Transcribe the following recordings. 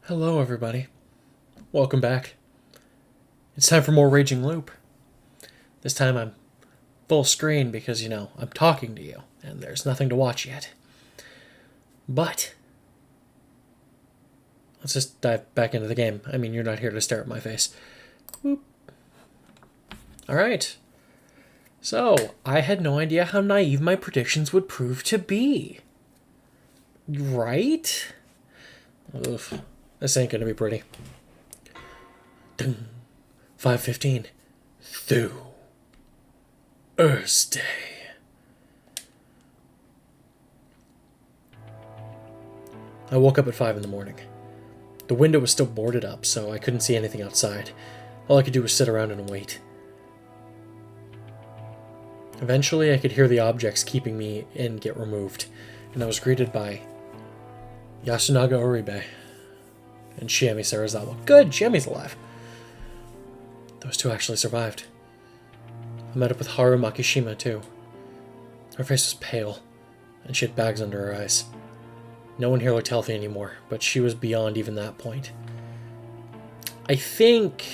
Hello, everybody. Welcome back. It's time for more Raging Loop. This time I'm full screen because, I'm talking to you, and there's nothing to watch yet. But, let's just dive back into the game. I mean, you're not here to stare at my face. Whoop. Alright. So, I had no idea how naive my predictions would prove to be. Right? Oof. This ain't gonna be pretty. 5:15. Thursday. I woke up at 5 in the morning. The window was still boarded up, so I couldn't see anything outside. All I could do was sit around and wait. Eventually, I could hear the objects keeping me in get removed, and I was greeted by Yasunaga Oribe and Shiemi Sarazawa. Good, Shiemi's alive. Those two actually survived. I met up with Haru Makishima, too. Her face was pale, and she had bags under her eyes. No one here looked healthy anymore, but she was beyond even that point. I think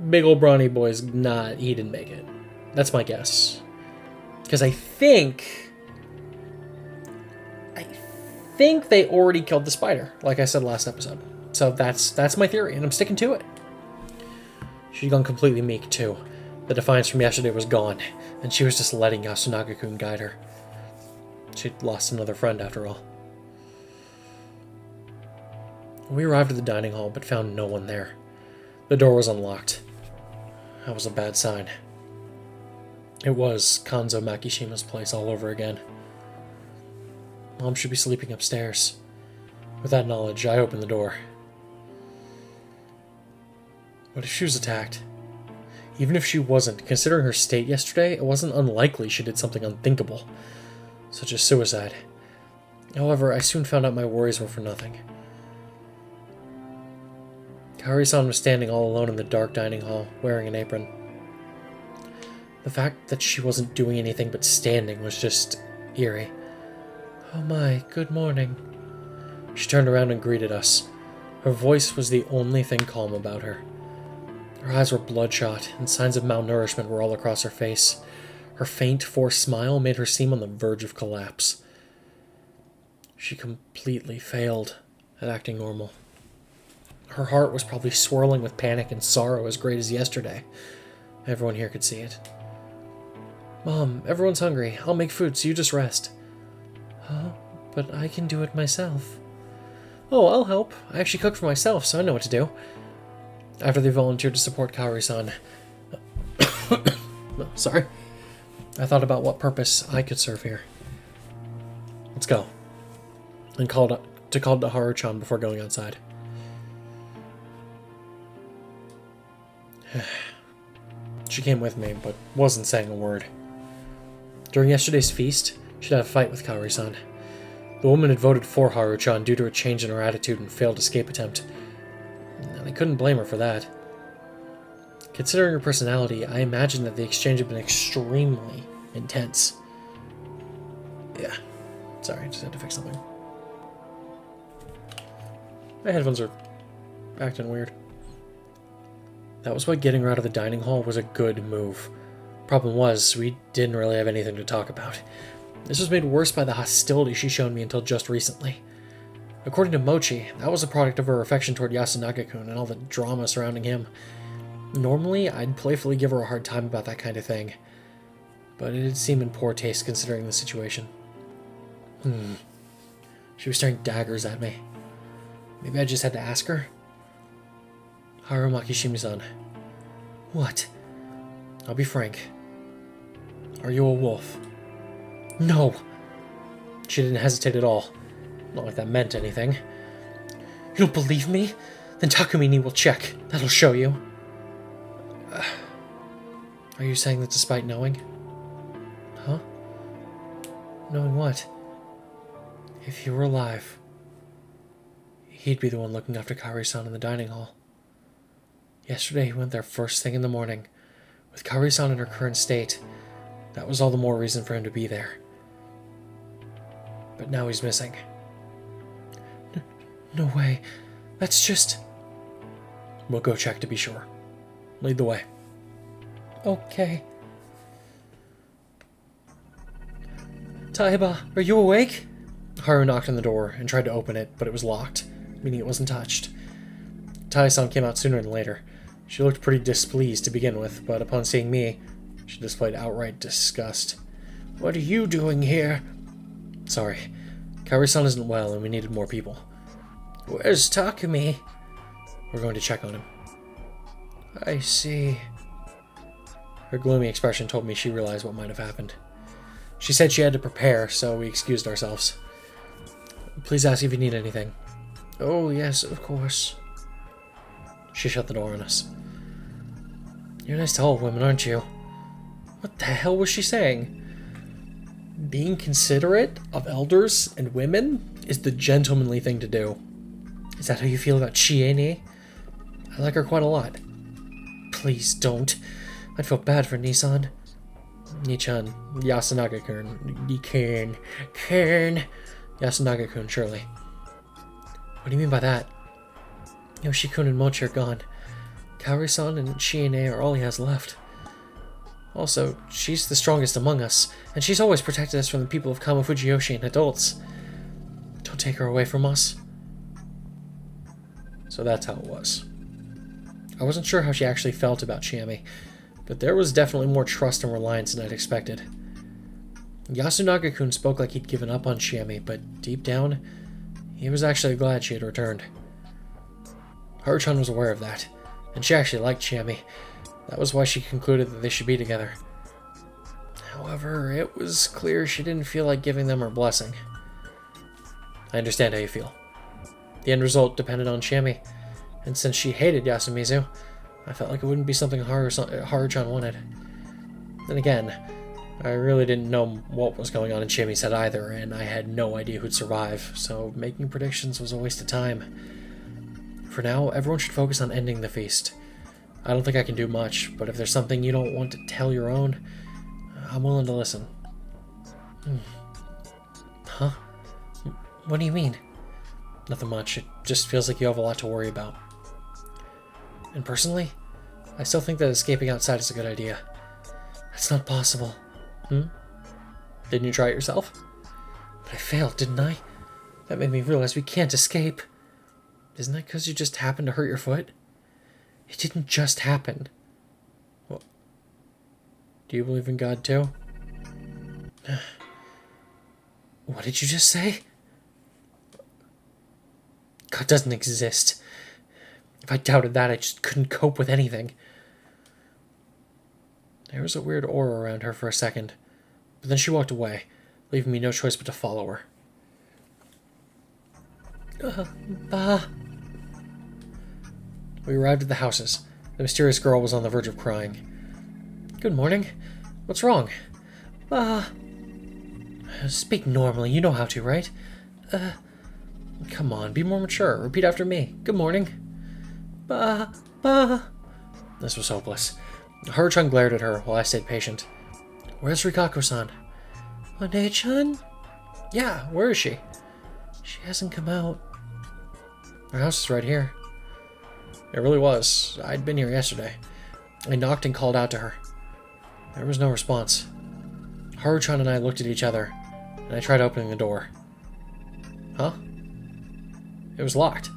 big old brawny boy's he didn't make it. That's my guess. Because I think they already killed the spider, like I said last episode. So that's my theory, and I'm sticking to it. She'd gone completely meek, too. The defiance from yesterday was gone, and she was just letting Yasunaga-kun guide her. She'd lost another friend, after all. We arrived at the dining hall, but found no one there. The door was unlocked. That was a bad sign. It was Kanzo Makishima's place all over again. Mom should be sleeping upstairs. With that knowledge, I opened the door. What if she was attacked? Even if she wasn't, considering her state yesterday, it wasn't unlikely she did something unthinkable, such as suicide. However, I soon found out my worries were for nothing. Kaori-san was standing all alone in the dark dining hall, wearing an apron. The fact that she wasn't doing anything but standing was just eerie. Oh my, good morning. She turned around and greeted us. Her voice was the only thing calm about her. Her eyes were bloodshot, and signs of malnourishment were all across her face. Her faint, forced smile made her seem on the verge of collapse. She completely failed at acting normal. Her heart was probably swirling with panic and sorrow as great as yesterday. Everyone here could see it. Mom, everyone's hungry. I'll make food, so you just rest. Huh? But I can do it myself. Oh, I'll help. I actually cook for myself, so I know what to do. After they volunteered to support Kaori-san, sorry, I thought about what purpose I could serve here. Let's go. And called to Haru-chan before going outside. She came with me, but wasn't saying a word. During yesterday's feast, she'd had a fight with Kaori-san. The woman had voted for Haru-chan due to a change in her attitude and failed escape attempt. And I couldn't blame her for that. Considering her personality, I imagine that the exchange had been extremely intense. Yeah. Sorry, I just had to fix something. My headphones are acting weird. That was why getting her out of the dining hall was a good move. Problem was, we didn't really have anything to talk about. This was made worse by the hostility she showed me until just recently. According to Mochi, that was a product of her affection toward Yasunaga-kun and all the drama surrounding him. Normally, I'd playfully give her a hard time about that kind of thing, but it did seem in poor taste considering the situation. She was staring daggers at me. Maybe I just had to ask her? Haru Makishima-san. What? I'll be frank. Are you a wolf? No! She didn't hesitate at all. Not like that meant anything. You don't believe me? Then Takumini will check. That'll show you. Are you saying that despite knowing? Huh? Knowing what? If he were alive, he'd be the one looking after Kaori-san in the dining hall. Yesterday he went there first thing in the morning. With Kaori-san in her current state, that was all the more reason for him to be there. But now he's missing. No way. Let's just... We'll go check to be sure. Lead the way. Okay. Taiba, are you awake? Haru knocked on the door and tried to open it, but it was locked, meaning it wasn't touched. Tai-san came out sooner than later. She looked pretty displeased to begin with, but upon seeing me, she displayed outright disgust. What are you doing here? Sorry. Kaori-san isn't well and we needed more people. Where's Takumi? We're going to check on him. I see. Her gloomy expression told me she realized what might have happened. She said she had to prepare, so we excused ourselves. Please ask if you need anything. Oh, yes, of course. She shut the door on us. You're nice to all women, aren't you? What the hell was she saying? Being considerate of elders and women is the gentlemanly thing to do. Is that how you feel about Chiene? I like her quite a lot. Please don't. I'd feel bad for Nissan. Nichan. Yasunaga-kun. Kern. Yasunaga-kun, surely. What do you mean by that? Yoshi-kun and Mochi are gone. Kaori-san and Chiene are all he has left. Also, she's the strongest among us, and she's always protected us from the people of Kamafujiyoshi and adults. Don't take her away from us. So that's how it was. I wasn't sure how she actually felt about Chiemi, but there was definitely more trust and reliance than I'd expected. Yasunaga-kun spoke like he'd given up on Chiemi, but deep down, he was actually glad she had returned. Haru-chan was aware of that, and she actually liked Chiemi. That was why she concluded that they should be together. However, it was clear she didn't feel like giving them her blessing. I understand how you feel. The end result depended on Chiemi, and since she hated Yasumizu, I felt like it wouldn't be something Haru-chan wanted. Then again, I really didn't know what was going on in Chiemi's head either, and I had no idea who'd survive, so making predictions was a waste of time. For now, everyone should focus on ending the feast. I don't think I can do much, but if there's something you don't want to tell your own, I'm willing to listen. Huh? What do you mean? Nothing much. It just feels like you have a lot to worry about. And personally, I still think that escaping outside is a good idea. That's not possible. Didn't you try it yourself? But I failed, didn't I? That made me realize we can't escape. Isn't that because you just happened to hurt your foot? It didn't just happen. Well, do you believe in God too? What did you just say? God doesn't exist. If I doubted that, I just couldn't cope with anything. There was a weird aura around her for a second, but then she walked away, leaving me no choice but to follow her. We arrived at the houses. The mysterious girl was on the verge of crying. Good morning. What's wrong? Speak normally. You know how to, right? Come on, be more mature. Repeat after me. Good morning. This was hopeless. Haru-chan glared at her while I stayed patient. Where's Rikako-san? One-chan? Yeah, where is she? She hasn't come out. Our house is right here. It really was. I'd been here yesterday. I knocked and called out to her. There was no response. Haru-chan and I looked at each other, and I tried opening the door. Huh? It was locked.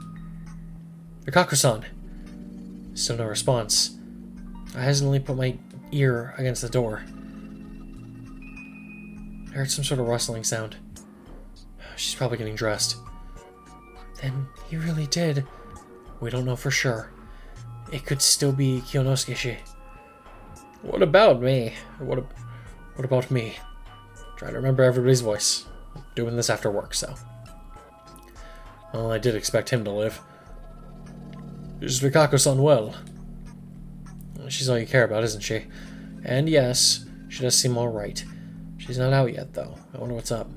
Rikako-san! Still no response. I hesitantly put my ear against the door. I heard some sort of rustling sound. She's probably getting dressed. Then he really did. We don't know for sure. It could still be Kyonosuke-shi. What about me? What about me? Trying to remember everybody's voice. Doing this after work, so. Well, I did expect him to live. Is Rikako-san well? She's all you care about, isn't she? And yes, she does seem alright. She's not out yet, though. I wonder what's up.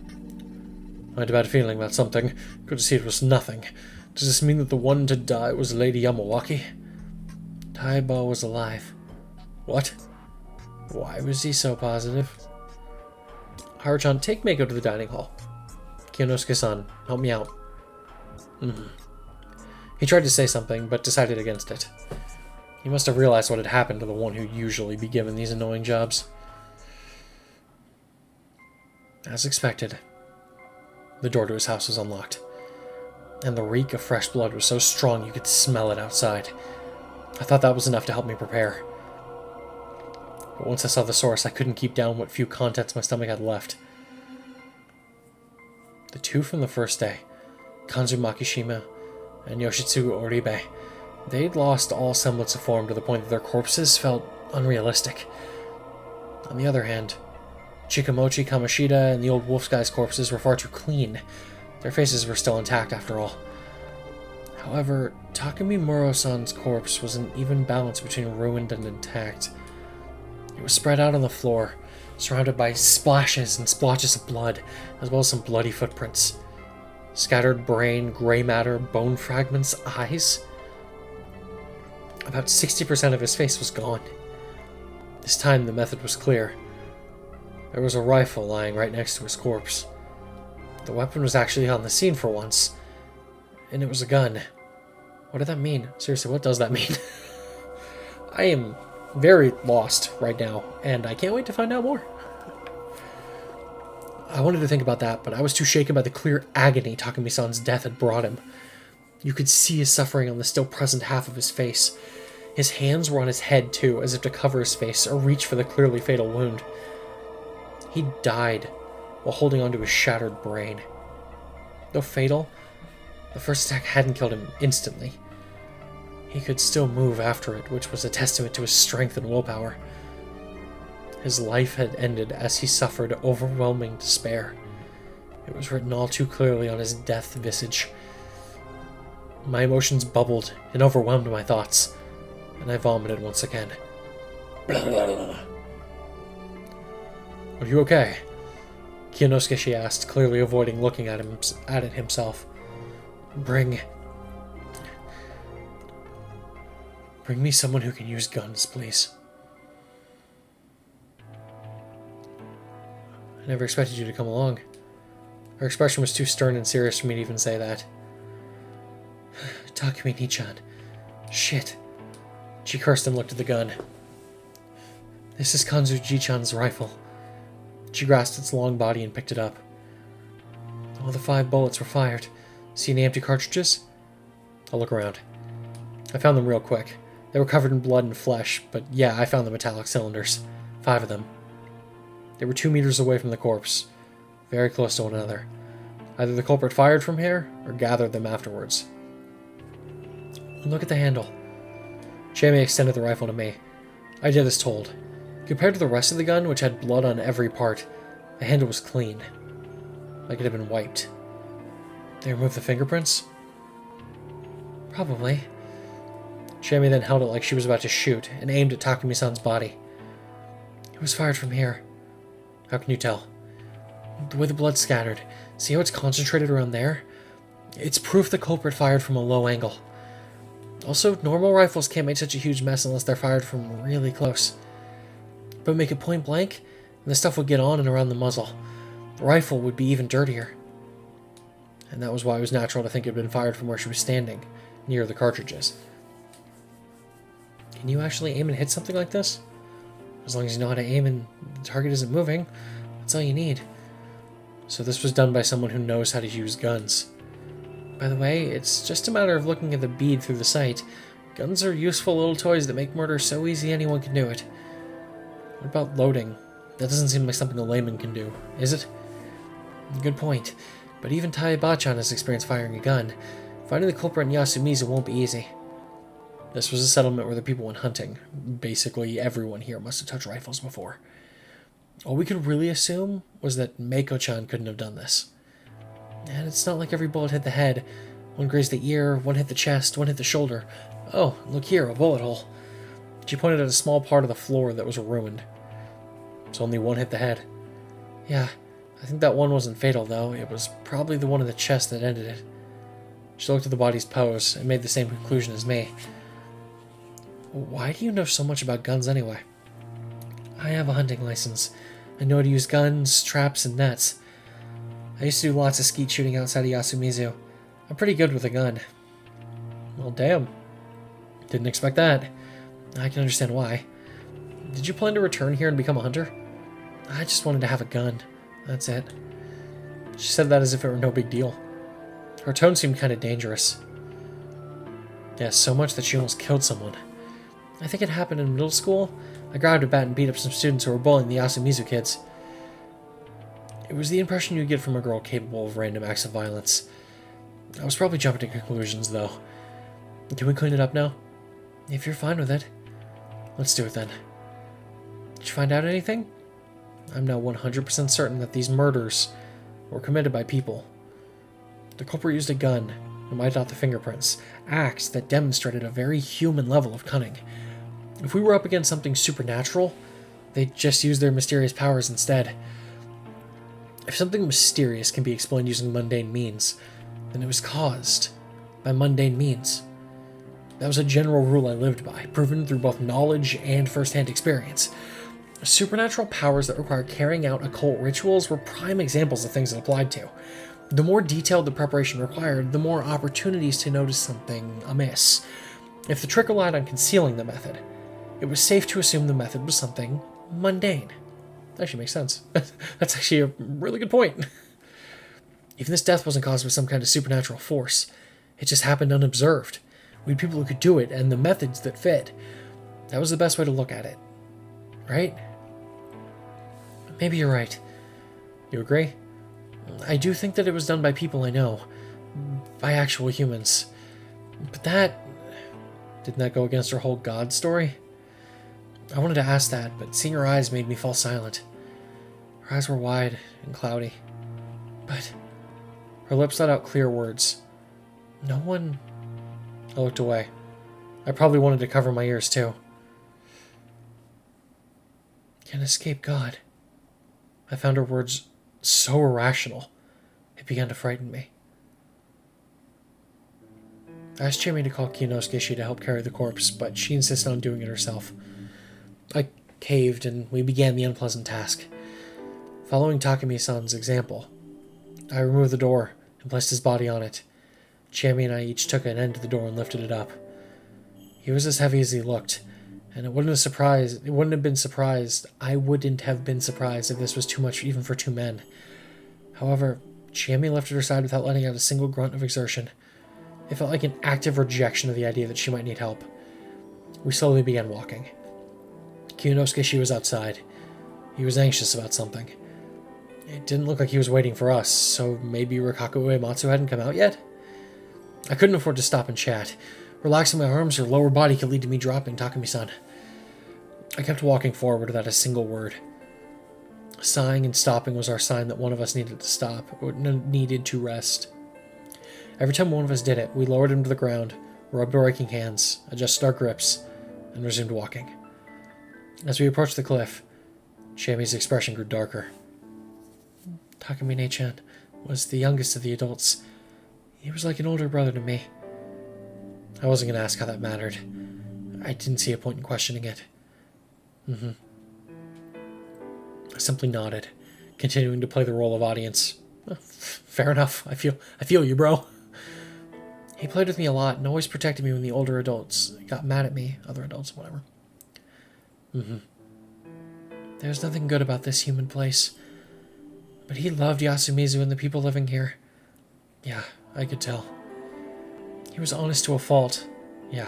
I had a bad feeling about something. Good to see it was nothing. Does this mean that the one to die was Lady Yamawaki? Taiba was alive. What? Why was he so positive? Haru-chan, take Meiko to the dining hall. Kyonosuke-san, help me out. He tried to say something, but decided against it. He must have realized what had happened to the one who'd usually be given these annoying jobs. As expected, the door to his house was unlocked, and the reek of fresh blood was so strong you could smell it outside. I thought that was enough to help me prepare. But once I saw the source, I couldn't keep down what few contents my stomach had left. The two from the first day, Kanzu Makishima and Yoshitsugu Oribe, they'd lost all semblance of form to the point that their corpses felt unrealistic. On the other hand, Chikamochi, Kamoshida, and the old wolf guy's corpses were far too clean. Their faces were still intact after all. However, Takumi Muro-san's corpse was an even balance between ruined and intact. It was spread out on the floor, surrounded by splashes and splotches of blood, as well as some bloody footprints. Scattered brain, gray matter, bone fragments, eyes. About 60% of his face was gone. This time the method was clear. There was a rifle lying right next to his corpse. The weapon was actually on the scene for once, and it was a gun. What did that mean? Seriously, what does that mean? I am very lost right now, and I can't wait to find out more. I wanted to think about that, but I was too shaken by the clear agony Takumi-san's death had brought him. You could see his suffering on the still present half of his face. His hands were on his head, too, as if to cover his face or reach for the clearly fatal wound. He died while holding onto his shattered brain. Though fatal, the first attack hadn't killed him instantly. He could still move after it, which was a testament to his strength and willpower. His life had ended as he suffered overwhelming despair. It was written all too clearly on his death visage. My emotions bubbled and overwhelmed my thoughts, and I vomited once again. Are you okay? Kiyonosuke, she asked, clearly avoiding looking at it himself. Bring me someone who can use guns, please. I never expected you to come along. Her expression was too stern and serious for me to even say that. Takumi Ni-chan. Shit. She cursed and looked at the gun. This is Kanzu Ji-chan's rifle. She grasped its long body and picked it up. All the 5 bullets were fired. See any empty cartridges? I'll look around. I found them real quick. They were covered in blood and flesh, but yeah, I found the metallic cylinders. 5 of them. They were 2 meters away from the corpse, very close to one another. Either the culprit fired from here, or gathered them afterwards. Look at the handle. Jamie extended the rifle to me. I did as told. Compared to the rest of the gun, which had blood on every part, the handle was clean, like it had been wiped. They removed the fingerprints? Probably. Jamie then held it like she was about to shoot, and aimed at Takumi-san's body. It was fired from here. How can you tell? The way the blood scattered. See how it's concentrated around there? It's proof the culprit fired from a low angle. Also, normal rifles can't make such a huge mess unless they're fired from really close. But make it point blank, and the stuff would get on and around the muzzle. The rifle would be even dirtier. And that was why it was natural to think it had been fired from where she was standing, near the cartridges. Can you actually aim and hit something like this? As long as you know how to aim and the target isn't moving, that's all you need. So this was done by someone who knows how to use guns. By the way, it's just a matter of looking at the bead through the sight. Guns are useful little toys that make murder so easy anyone can do it. What about loading? That doesn't seem like something a layman can do, is it? Good point. But even Taiba-chan has experienced firing a gun. Finding the culprit in Yasumizu won't be easy. This was a settlement where the people went hunting. Basically, everyone here must have touched rifles before. All we could really assume was that Meiko-chan couldn't have done this. And it's not like every bullet hit the head. One grazed the ear, one hit the chest, one hit the shoulder. Oh, look here, a bullet hole. She pointed at a small part of the floor that was ruined. So only one hit the head. Yeah, I think that one wasn't fatal, though. It was probably the one in the chest that ended it. She looked at the body's pose and made the same conclusion as me. Why do you know so much about guns anyway? I have a hunting license. I know how to use guns, traps, and nets. I used to do lots of skeet shooting outside of Yasumizu. I'm pretty good with a gun. Well, damn. Didn't expect that. I can understand why. Did you plan to return here and become a hunter? I just wanted to have a gun. That's it. She said that as if it were no big deal. Her tone seemed kind of dangerous. Yeah, so much that she almost killed someone. I think it happened in middle school. I grabbed a bat and beat up some students who were bullying the Yasumizu kids. It was the impression you get from a girl capable of random acts of violence. I was probably jumping to conclusions, though. Can we clean it up now? If you're fine with it. Let's do it then. Did you find out anything? I'm now 100% certain that these murders were committed by people. The culprit used a gun and wiped out the fingerprints, acts that demonstrated a very human level of cunning. If we were up against something supernatural, they'd just use their mysterious powers instead. If something mysterious can be explained using mundane means, then it was caused by mundane means. That was a general rule I lived by, proven through both knowledge and first-hand experience. Supernatural powers that required carrying out occult rituals were prime examples of things it applied to. The more detailed the preparation required, the more opportunities to notice something amiss. If the trick relied on concealing the method, it was safe to assume the method was something mundane. That actually makes sense. That's actually a really good point. Even this death wasn't caused by some kind of supernatural force. It just happened unobserved. We had people who could do it, and the methods that fit. That was the best way to look at it. Right? Maybe you're right. You agree? I do think that it was done by people I know. By actual humans. But didn't that go against her whole God story? I wanted to ask that, but seeing her eyes made me fall silent. Her eyes were wide and cloudy. But her lips let out clear words. No one... I looked away. I probably wanted to cover my ears too. Can't escape God. I found her words so irrational, it began to frighten me. I asked Jimmy to call Kinosuke to help carry the corpse, but she insisted on doing it herself. I caved, and we began the unpleasant task. Following Takumi-san's example, I removed the door and placed his body on it. Chami and I each took an end of the door and lifted it up. He was as heavy as he looked, and I wouldn't have been surprised if this was too much even for two men. However, Chami lifted her side without letting out a single grunt of exertion. It felt like an active rejection of the idea that she might need help. We slowly began walking. Kinosuke was outside. He was anxious about something. It didn't look like he was waiting for us, so maybe Rikaku Uematsu hadn't come out yet? I couldn't afford to stop and chat. Relaxing my arms, her lower body could lead to me dropping Takumi-san. I kept walking forward without a single word. Sighing and stopping was our sign that one of us needed to stop, or needed to rest. Every time one of us did it, we lowered him to the ground, rubbed our aching hands, adjusted our grips, and resumed walking. As we approached the cliff, Chami's expression grew darker. Takumi-chan was the youngest of the adults. He was like an older brother to me. I wasn't going to ask how that mattered. I didn't see a point in questioning it. I simply nodded, continuing to play the role of audience. Fair enough. I feel you, bro. He played with me a lot and always protected me when the older adults got mad at me. Other adults, whatever. There's nothing good about this human place. But he loved Yasumizu and the people living here. Yeah, I could tell. He was honest to a fault. Yeah.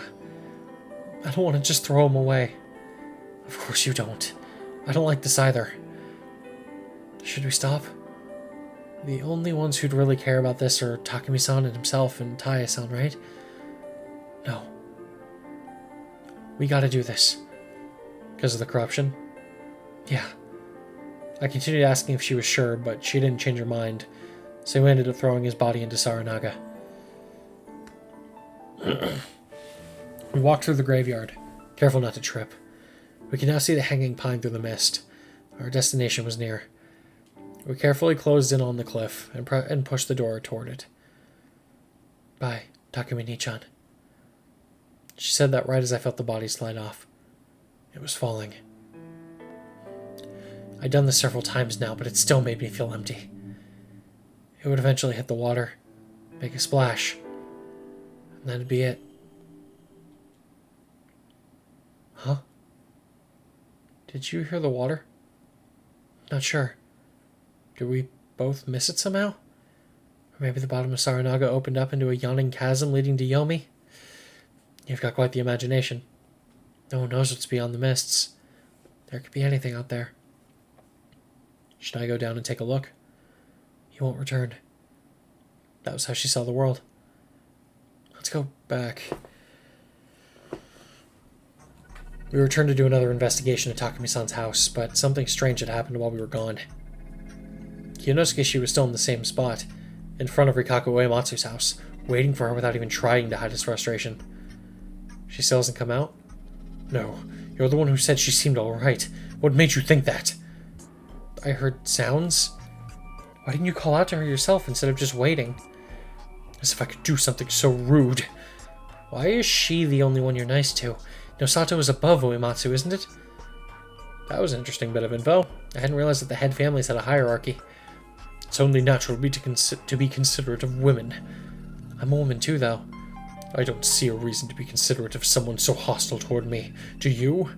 I don't want to just throw him away. Of course you don't. I don't like this either. Should we stop? The only ones who'd really care about this are Takumi-san and himself and Taya-san, right? No. We gotta do this. Because of the corruption? Yeah. I continued asking if she was sure, but she didn't change her mind, so we ended up throwing his body into Saranaga. We walked through the graveyard, careful not to trip. We could now see the hanging pine through the mist. Our destination was near. We carefully closed in on the cliff and pushed the door toward it. Bye, Takumi-chan. She said that right as I felt the body slide off. It was falling. I'd done this several times now, but it still made me feel empty. It would eventually hit the water, make a splash, and that'd be it. Huh? Did you hear the water? Not sure. Did we both miss it somehow? Or maybe the bottom of Saranaga opened up into a yawning chasm leading to Yomi? You've got quite the imagination. No one knows what's beyond the mists. There could be anything out there. Should I go down and take a look? He won't return. That was how she saw the world. Let's go back. We returned to do another investigation at Takumi-san's house, but something strange had happened while we were gone. Kionosuke was still in the same spot, in front of Rikaku Uematsu's house, waiting for her without even trying to hide his frustration. She still hasn't come out? No, you're the one who said she seemed alright. What made you think that? I heard sounds. Why didn't you call out to her yourself instead of just waiting? As if I could do something so rude. Why is she the only one you're nice to? Nosato is above Uematsu, isn't it? That was an interesting bit of info. I hadn't realized that the head families had a hierarchy. It's only natural to be considerate of women. I'm a woman too, though. I don't see a reason to be considerate of someone so hostile toward me. Do you?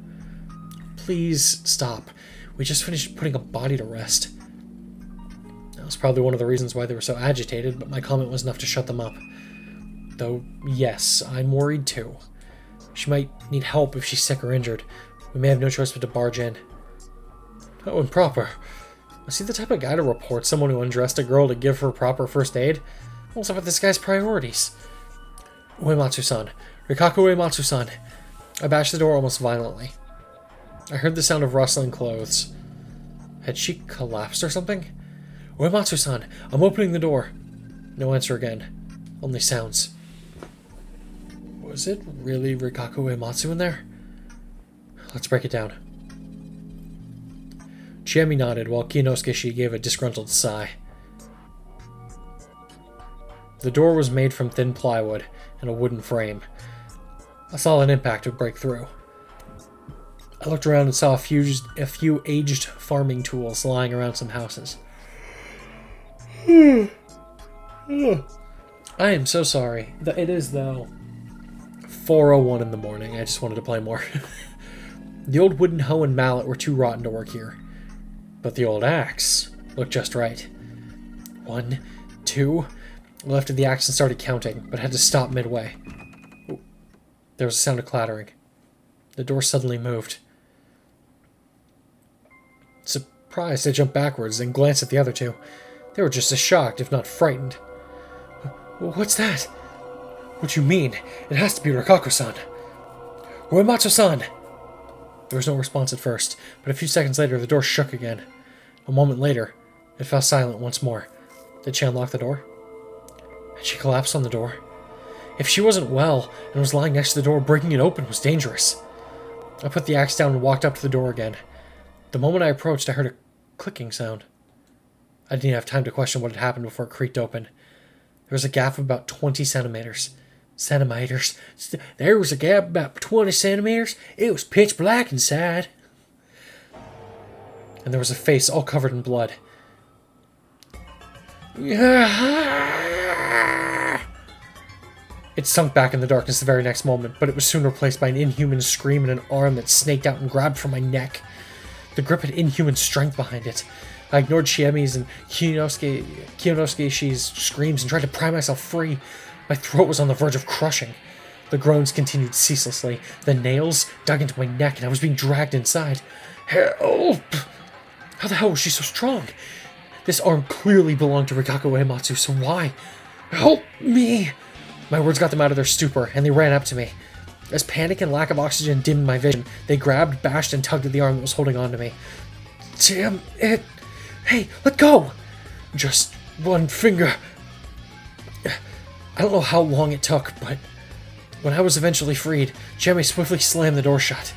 Please stop. We just finished putting a body to rest. That was probably one of the reasons why they were so agitated, but my comment was enough to shut them up. Though, yes, I'm worried too. She might need help if she's sick or injured. We may have no choice but to barge in. How improper. Was he the type of guy to report someone who undressed a girl to give her proper first aid? What's up with this guy's priorities? Uematsu-san. Rikaku Uematsu-san. I bashed the door almost violently. I heard the sound of rustling clothes. Had she collapsed or something? Uematsu-san, I'm opening the door. No answer again. Only sounds. Was it really Rikaku Uematsu in there? Let's break it down. Chiemi nodded while Kinosuke gave a disgruntled sigh. The door was made from thin plywood and a wooden frame. A solid impact would break through. I looked around and saw a few aged farming tools lying around some houses. I am so sorry. It is, though, 4:01 in the morning. I just wanted to play more. The old wooden hoe and mallet were too rotten to work here. But the old axe looked just right. 1, 2... I lifted the axe and started counting, but had to stop midway. Ooh. There was a sound of clattering. The door suddenly moved. Surprised, I jumped backwards and glanced at the other two. They were just as shocked, if not frightened. What's that? What do you mean? It has to be Rikaku-san. Uematsu-san! There was no response at first, but a few seconds later the door shook again. A moment later, it fell silent once more. Did she unlock the door? Had she collapsed on the door? If she wasn't well and was lying next to the door, breaking it open was dangerous. I put the axe down and walked up to the door again. The moment I approached, I heard a clicking sound. I didn't even have time to question what had happened before it creaked open. There was a gap of about 20 centimeters. There was a gap about 20 centimeters. It was pitch black inside. And there was a face all covered in blood. It sunk back in the darkness the very next moment, but it was soon replaced by an inhuman scream and an arm that snaked out and grabbed for my neck. The grip had inhuman strength behind it. I ignored Chiemi's and Kinosuke's screams and tried to pry myself free. My throat was on the verge of crushing. The groans continued ceaselessly. The nails dug into my neck and I was being dragged inside. Help! How the hell was she so strong? This arm clearly belonged to Rikaku Uematsu, so why? Help me! My words got them out of their stupor, and they ran up to me. As panic and lack of oxygen dimmed my vision, they grabbed, bashed, and tugged at the arm that was holding on to me. Damn it! Hey, let go! Just one finger. I don't know how long it took, but when I was eventually freed, Chiemi swiftly slammed the door shut.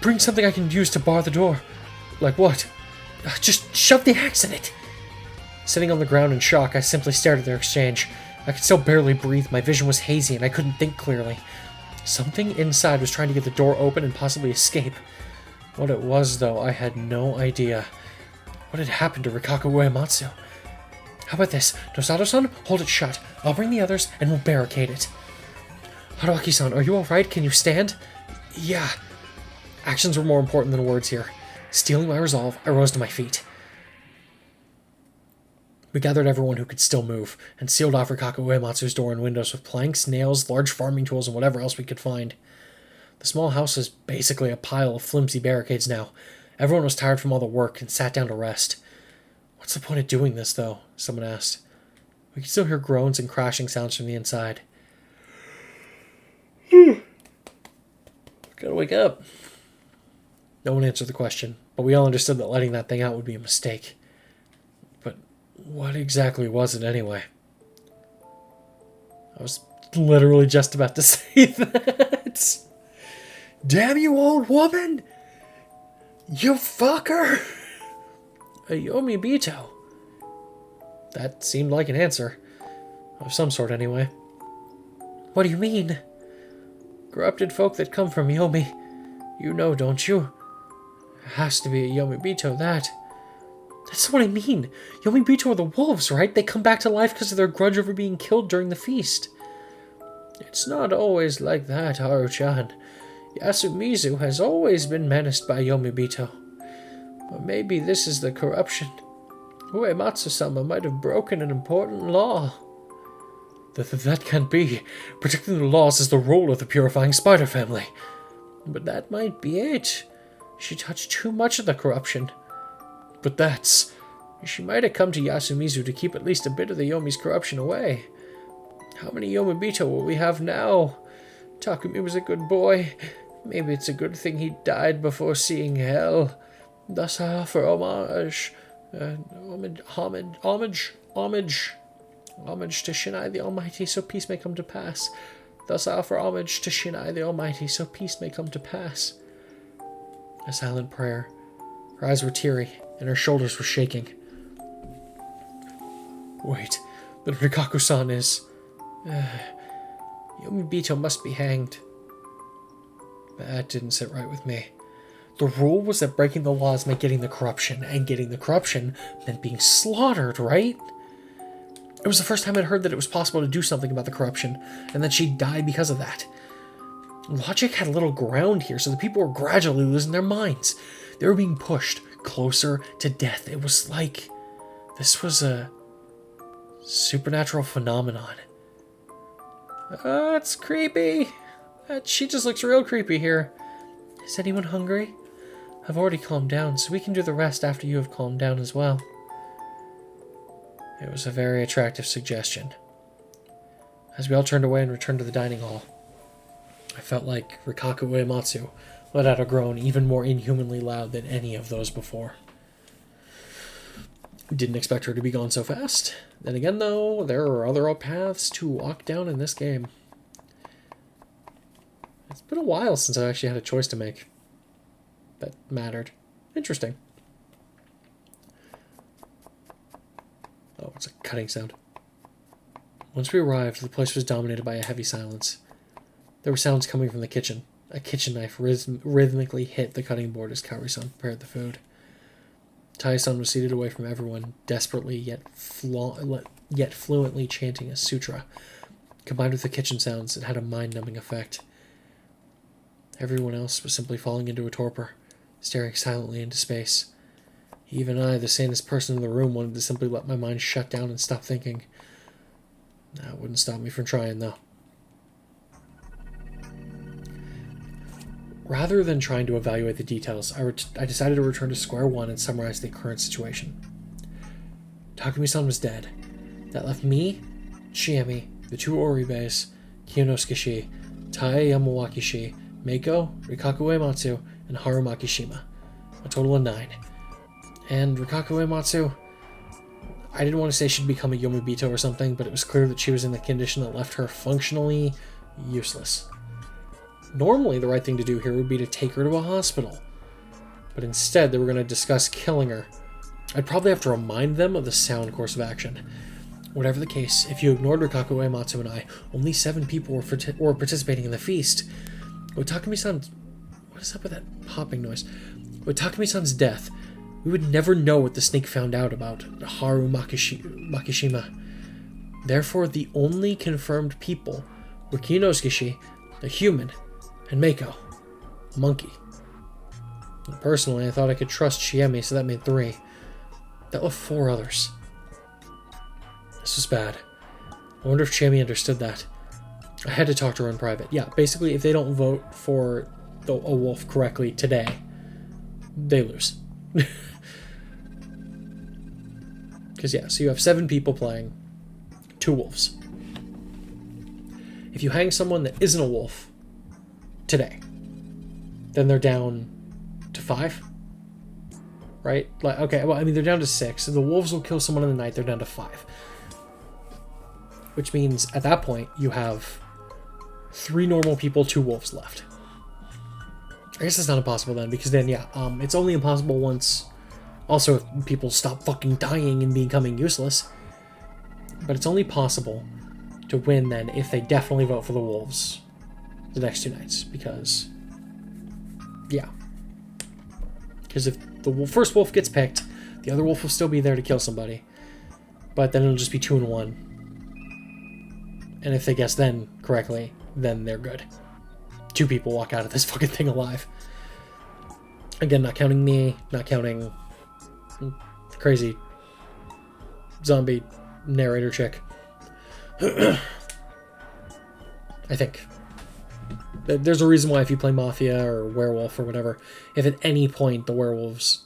Bring something I can use to bar the door. Like what? Just shove the axe in it. Sitting on the ground in shock, I simply stared at their exchange. I could still barely breathe, my vision was hazy, and I couldn't think clearly. Something inside was trying to get the door open and possibly escape. What it was, though, I had no idea. What had happened to Rikaku Uematsu? How about this? Nosato-san, hold it shut. I'll bring the others, and we'll barricade it. Haruaki-san, are you alright? Can you stand? Yeah. Actions were more important than words here. Stealing my resolve, I rose to my feet. We gathered everyone who could still move, and sealed off Rikaku Uematsu's door and windows with planks, nails, large farming tools, and whatever else we could find. The small house is basically a pile of flimsy barricades now. Everyone was tired from all the work and sat down to rest. What's the point of doing this, though? Someone asked. We could still hear groans and crashing sounds from the inside. Gotta wake up. No one answered the question, but we all understood that letting that thing out would be a mistake. But what exactly was it anyway? I was literally just about to say that. Damn you, old woman! You fucker! A Yomibito. That seemed like an answer. Of some sort, anyway. What do you mean? Corrupted folk that come from Yomi. You know, don't you? It has to be a Yomibito, that. That's what I mean. Yomibito are the wolves, right? They come back to life because of their grudge over being killed during the feast. It's not always like that, Haru-chan. Yasumizu has always been menaced by Yomibito. But maybe this is the corruption. Uematsu-sama might have broken an important law. That can't be. Protecting the laws is the role of the purifying spider family. But that might be it. She touched too much of the corruption. But that's... She might have come to Yasumizu to keep at least a bit of the Yomi's corruption away. How many Yomibito will we have now? Takumi was a good boy. Maybe it's a good thing he died before seeing hell. Thus I offer homage. Homage to Shinai the Almighty, so peace may come to pass. Thus I offer homage to Shinai the Almighty, so peace may come to pass. A silent prayer. Her eyes were teary, and her shoulders were shaking. Wait, but Rikaku-san is... Yomibito must be hanged. That didn't sit right with me. The rule was that breaking the laws meant getting the corruption, and getting the corruption meant being slaughtered, right? It was the first time I'd heard that it was possible to do something about the corruption, and that she'd die because of that. Logic had little ground here, so the people were gradually losing their minds. They were being pushed closer to death. It was like this was a supernatural phenomenon. That's creepy. She just looks real creepy here. Is anyone hungry? I've already calmed down, so we can do the rest after you have calmed down as well. It was a very attractive suggestion. As we all turned away and returned to the dining hall, I felt like Rikaku Uematsu let out a groan even more inhumanly loud than any of those before. Didn't expect her to be gone so fast. Then again, though, there are other paths to walk down in this game. It's been a while since I actually had a choice to make that mattered. Interesting. Oh, it's a cutting sound. Once we arrived, the place was dominated by a heavy silence. There were sounds coming from the kitchen. A kitchen knife rhythmically hit the cutting board as Kaori-san prepared the food. Tai-san was seated away from everyone, desperately yet fluently chanting a sutra. Combined with the kitchen sounds, it had a mind-numbing effect. Everyone else was simply falling into a torpor, staring silently into space. Even I, the sanest person in the room, wanted to simply let my mind shut down and stop thinking. That wouldn't stop me from trying, though. Rather than trying to evaluate the details, I decided to return to square one and summarize the current situation. Takumi-san was dead. That left me, Chiemi, the two Oribes, Kiyonosuke-shi, Tai Yamawaki-shi, Meiko, Rikaku Uematsu, and Haru Makishima. A total of 9. And Rikaku Uematsu, I didn't want to say she'd become a Yomibito or something, but it was clear that she was in the condition that left her functionally useless. Normally, the right thing to do here would be to take her to a hospital. But instead, they were going to discuss killing her. I'd probably have to remind them of the sound course of action. Whatever the case, if you ignored Rikaku Uematsu and I, only 7 people were participating in the feast. With Takumi-san... What is up with that popping noise? With Takumi-san's death, we would never know what the snake found out about Haru Makishima. Therefore, the only confirmed people were Kiyonosuke-shi, a human, and Mako, a monkey. And personally, I thought I could trust Chiemi, so that made 3. That left 4 others. This was bad. I wonder if Chiemi understood that. I had to talk to her in private. Yeah, basically, if they don't vote for a wolf correctly today, they lose. Because, yeah, so you have 7 people playing, 2 wolves. If you hang someone that isn't a wolf today, then they're down to 5, right? Like, okay, well, I mean, they're down to 6. So the wolves will kill someone in the night, they're down to 5. Which means, at that point, you have 3 normal people, 2 wolves left. I guess it's not impossible then, because then, yeah, it's only impossible once... Also, if people stop fucking dying and becoming useless. But it's only possible to win then if they definitely vote for the wolves the next 2 nights, because... Yeah. Because if the first wolf gets picked, the other wolf will still be there to kill somebody. But then it'll just be 2 and 1. And if they guess then correctly, then they're good. 2 people walk out of this fucking thing alive. Again, not counting me, not counting the crazy zombie narrator chick. I think. There's a reason why if you play Mafia or Werewolf or whatever, if at any point the werewolves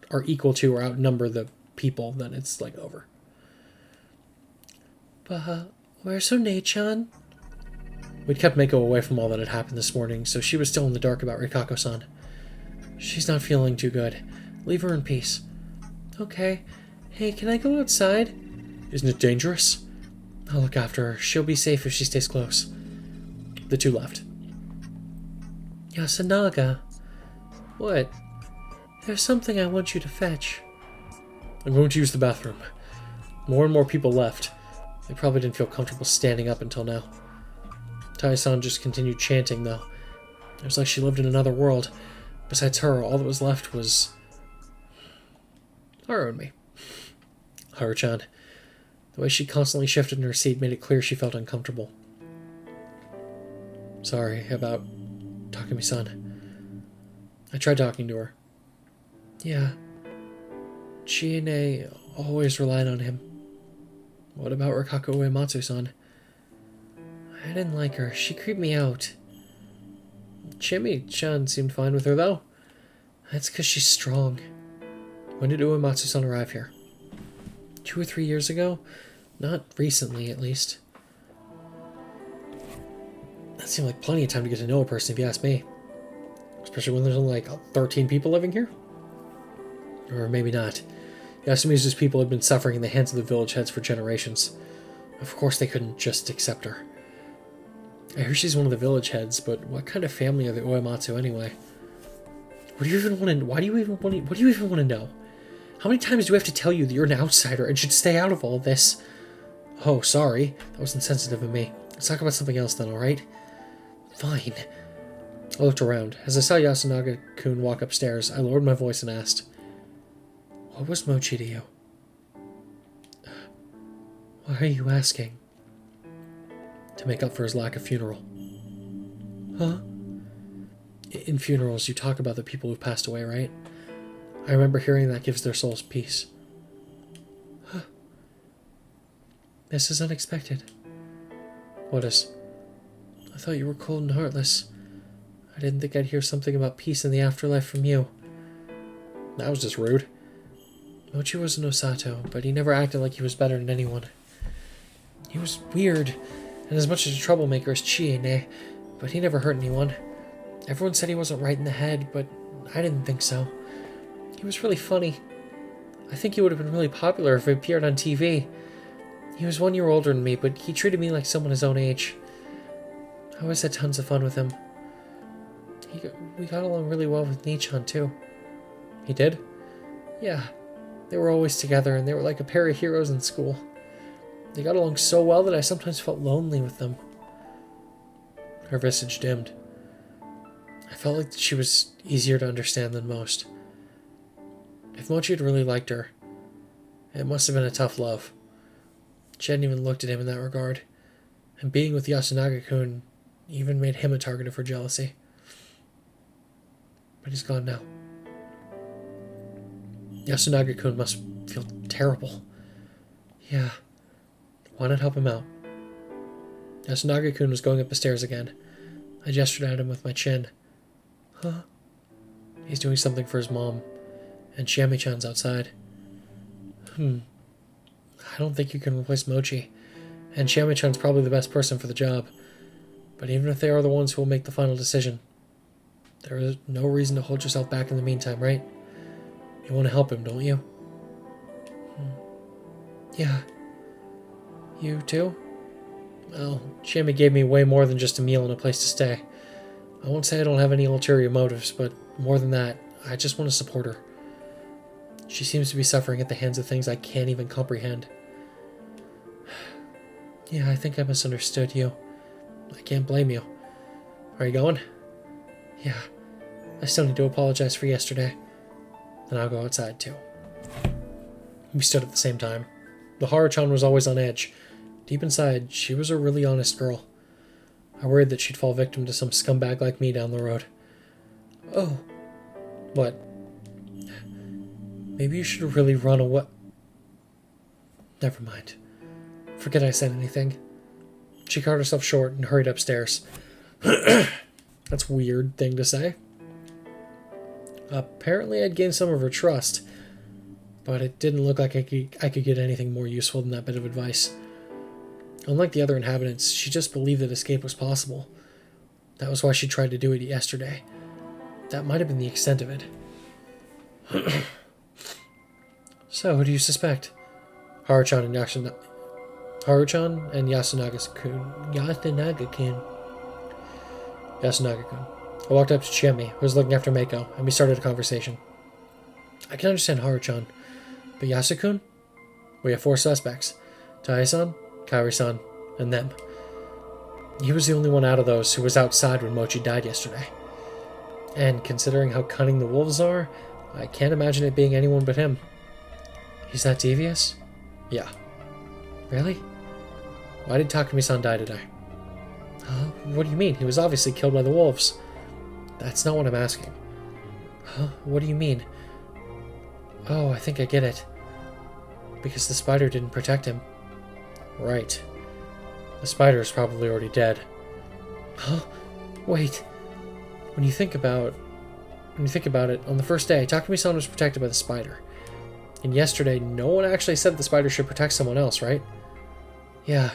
are equal to or outnumber the people, then it's like over. But where's One-chan? We'd kept Mako away from all that had happened this morning, so she was still in the dark about Rikako-san. She's not feeling too good. Leave her in peace. Okay. Hey, can I go outside? Isn't it dangerous? I'll look after her. She'll be safe if she stays close. The 2 left. Yasunaga. What? There's something I want you to fetch. I'm going to use the bathroom. More and more people left. They probably didn't feel comfortable standing up until now. Tai-san just continued chanting, though. It was like she lived in another world. Besides her, all that was left was... Haru and me. Haru-chan. The way she constantly shifted in her seat made it clear she felt uncomfortable. Sorry about Takumi-san. I tried talking to her. Yeah. Chiene always relied on him. What about Rikako Uematsu-san? I didn't like her. She creeped me out. Chimi-chan seemed fine with her, though. That's because she's strong. When did Uematsu-san arrive here? 2 or 3 years ago? Not recently, at least. That seemed like plenty of time to get to know a person, if you ask me. Especially when there's only like 13 people living here? Or maybe not. Yasumizu's people had been suffering in the hands of the village heads for generations. Of course they couldn't just accept her. I hear she's one of the village heads, but what kind of family are the Uematsu anyway? What do you even want to? What do you even want to know? How many times do I have to tell you that you're an outsider and should stay out of all this? Oh, sorry. That was insensitive of me. Let's talk about something else then, alright? Fine. I looked around. As I saw Yasunaga-kun walk upstairs, I lowered my voice and asked, what was Mochi to you? Why are you asking? To make up for his lack of funeral. Huh? In funerals, you talk about the people who've passed away, right? I remember hearing that gives their souls peace. Huh. This is unexpected. What is? I thought you were cold and heartless. I didn't think I'd hear something about peace in the afterlife from you. That was just rude. Mochi was an Osato, but he never acted like he was better than anyone. He was weird, and as much as a troublemaker as Chiene, but he never hurt anyone. Everyone said he wasn't right in the head, but I didn't think so. He was really funny. I think he would have been really popular if he appeared on TV. He was 1 year older than me, but he treated me like someone his own age. I always had tons of fun with him. We got along really well with Nichan, too. He did? Yeah. They were always together, and they were like a pair of heroes in school. They got along so well that I sometimes felt lonely with them. Her visage dimmed. I felt like she was easier to understand than most. If Mochi had really liked her, it must have been a tough love. She hadn't even looked at him in that regard. And being with Yasunaga-kun even made him a target of her jealousy. But he's gone now. Yasunaga-kun must feel terrible. Yeah. Why not help him out? Yasunaga-kun was going up the stairs again. I gestured at him with my chin. Huh? He's doing something for his mom. And Shiami-chan's outside. I don't think you can replace Mochi. And Shiami-chan's probably the best person for the job. But even if they are the ones who will make the final decision, there is no reason to hold yourself back in the meantime, right? You want to help him, don't you? Yeah. You too? Well, Shiami gave me way more than just a meal and a place to stay. I won't say I don't have any ulterior motives, but more than that, I just want to support her. She seems to be suffering at the hands of things I can't even comprehend. Yeah, I think I misunderstood you. I can't blame you. Are you going? Yeah. I still need to apologize for yesterday. Then I'll go outside too. We stood at the same time. The Haru-chan was always on edge. Deep inside, she was a really honest girl. I worried that she'd fall victim to some scumbag like me down the road. Oh. What? Maybe you should really run away. Never mind. Forget I said anything. She cut herself short and hurried upstairs. That's a weird thing to say. Apparently I'd gained some of her trust, but it didn't look like I could get anything more useful than that bit of advice. Unlike the other inhabitants, she just believed that escape was possible. That was why she tried to do it yesterday. That might have been the extent of it. So, who do you suspect? Haru-chan and Yasunaga-kun. Yasunaga-kun. I walked up to Chiemi, who was looking after Meiko, and we started a conversation. I can understand Haru-chan, but Yasu-kun? We have 4 suspects. Tai-san, Kaori-san, and them. He was the only one out of those who was outside when Mochi died yesterday. And considering how cunning the wolves are, I can't imagine it being anyone but him. He's that devious? Yeah. Really? Why did Takumi-san die today? What do you mean? He was obviously killed by the wolves. That's not what I'm asking. Huh? What do you mean? Oh, I think I get it. Because the spider didn't protect him. Right. The spider is probably already dead. Huh? Wait. When you think about it, on the first day, Takumi-san was protected by the spider. And yesterday, no one actually said the spider should protect someone else, right? Yeah.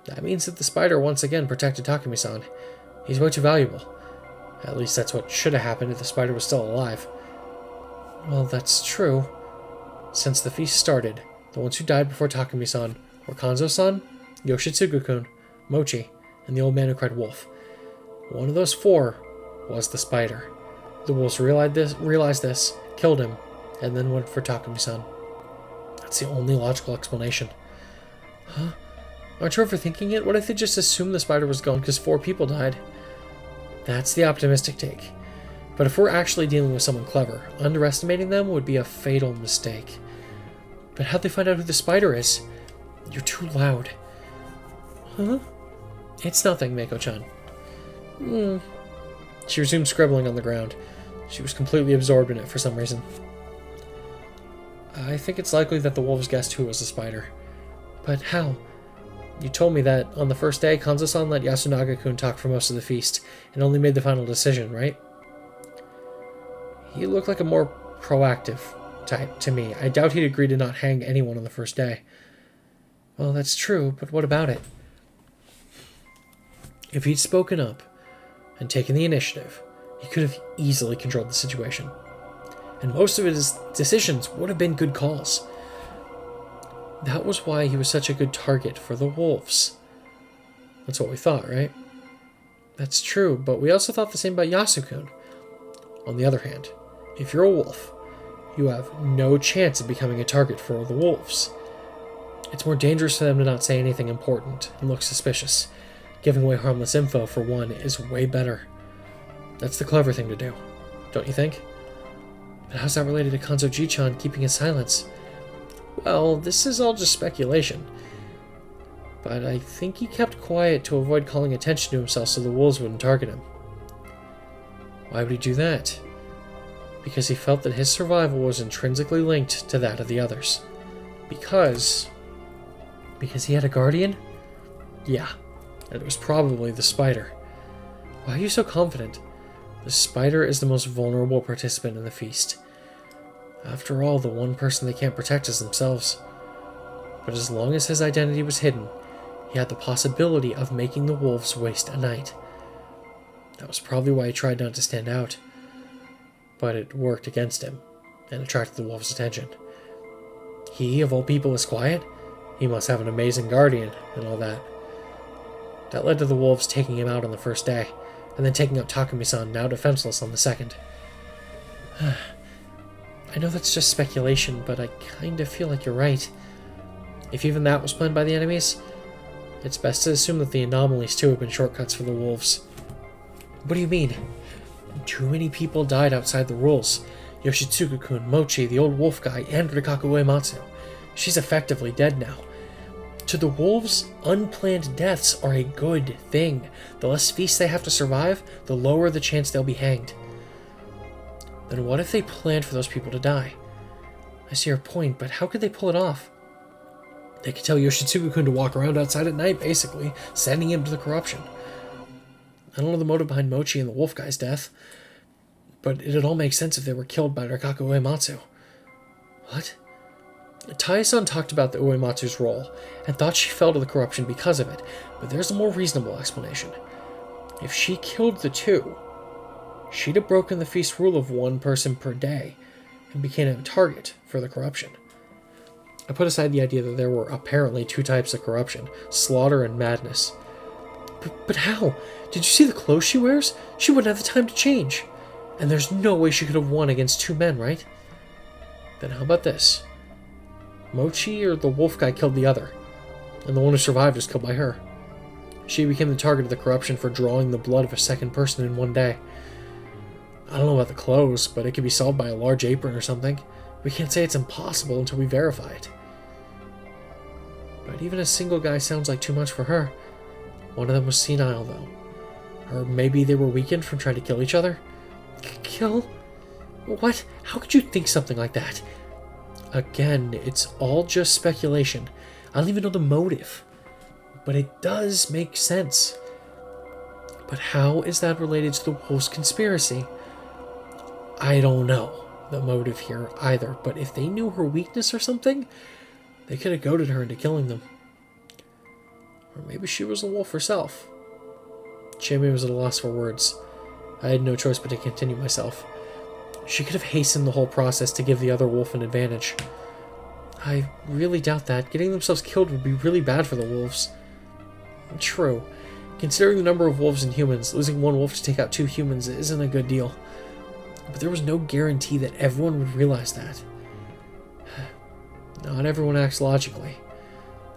That means that the spider once again protected Takumi-san. He's way too valuable. At least that's what should have happened if the spider was still alive. Well, that's true. Since the feast started, the ones who died before Takumi-san were Kanzo-san, Yoshitsugu-kun, Mochi, and the old man who cried wolf. One of those 4 was the spider. The wolves realized this, killed him, and then went for Takumi-san. That's the only logical explanation. Huh? Aren't you overthinking it? What if they just assumed the spider was gone because 4 people died? That's the optimistic take. But if we're actually dealing with someone clever, underestimating them would be a fatal mistake. But how'd they find out who the spider is? You're too loud. Huh? It's nothing, Meiko-chan. She resumed scribbling on the ground. She was completely absorbed in it for some reason. I think it's likely that the wolves guessed who was the spider. But how? You told me that on the first day, Kanzo-san let Yasunaga-kun talk for most of the feast, and only made the final decision, right? He looked like a more proactive type to me. I doubt he'd agree to not hang anyone on the first day. Well, that's true, but what about it? If he'd spoken up and taken the initiative, he could have easily controlled the situation. And most of his decisions would have been good calls. That was why he was such a good target for the wolves. That's what we thought, right? That's true, but we also thought the same about Yasu-kun. On the other hand, if you're a wolf, you have no chance of becoming a target for the wolves. It's more dangerous for them to not say anything important and look suspicious. Giving away harmless info, for one, is way better. That's the clever thing to do, don't you think? But how's that related to Kanzo-ji-chan keeping his silence? Well, this is all just speculation. but I think he kept quiet to avoid calling attention to himself so the wolves wouldn't target him. Why would he do that? Because he felt that his survival was intrinsically linked to that of the others. Because he had a guardian? Yeah, and it was probably the spider. Why are you so confident? The spider is the most vulnerable participant in the feast. After all, the one person they can't protect is themselves. But as long as his identity was hidden, he had the possibility of making the wolves waste a night. That was probably why he tried not to stand out. But it worked against him, and attracted the wolves' attention. He, of all people, is quiet? He must have an amazing guardian, and all that. That led to the wolves taking him out on the first day, and then taking out Takumi-san, now defenseless, on the second. I know that's just speculation, but I kinda feel like you're right. If even that was planned by the enemies, it's best to assume that the anomalies too have been shortcuts for the wolves. What do you mean? Too many people died outside the rules. Yoshitsugu-kun, Mochi, the old wolf guy, and Rikaku Uematsu. She's effectively dead now. To the wolves, unplanned deaths are a good thing. The less feasts they have to survive, the lower the chance they'll be hanged. Then what if they planned for those people to die? I see your point, but how could they pull it off? They could tell Yoshitsugu-kun to walk around outside at night, basically, sending him to the corruption. I don't know the motive behind Mochi and the wolf guy's death, but it'd all make sense if they were killed by Rikaku Uematsu. What? Tai-san talked about the Uematsu's role, and thought she fell to the corruption because of it, but there's a more reasonable explanation. If she killed the two, she'd have broken the feast rule of one person per day, and became a target for the corruption. I put aside the idea that there were apparently two types of corruption, slaughter and madness. But how? Did you see the clothes she wears? She wouldn't have the time to change. And there's no way she could have won against two men, right? Then how about this? Mochi or the wolf guy killed the other, and the one who survived was killed by her. She became the target of the corruption for drawing the blood of a second person in one day. I don't know about the clothes, but it could be solved by a large apron or something. We can't say it's impossible until we verify it. But even a single guy sounds like too much for her. One of them was senile, though. Or maybe they were weakened from trying to kill each other? Kill? What? How could you think something like that? Again, it's all just speculation. I don't even know the motive. But it does make sense. But how is that related to the wolves' conspiracy? I don't know the motive here either, but if they knew her weakness or something, they could have goaded her into killing them. Or maybe she was a wolf herself. Jimmy was at a loss for words. I had no choice but to continue myself. She could have hastened the whole process to give the other wolf an advantage. I really doubt that. Getting themselves killed would be really bad for the wolves. True. Considering the number of wolves and humans, losing one wolf to take out two humans isn't a good deal. But there was no guarantee that everyone would realize that. Not everyone acts logically.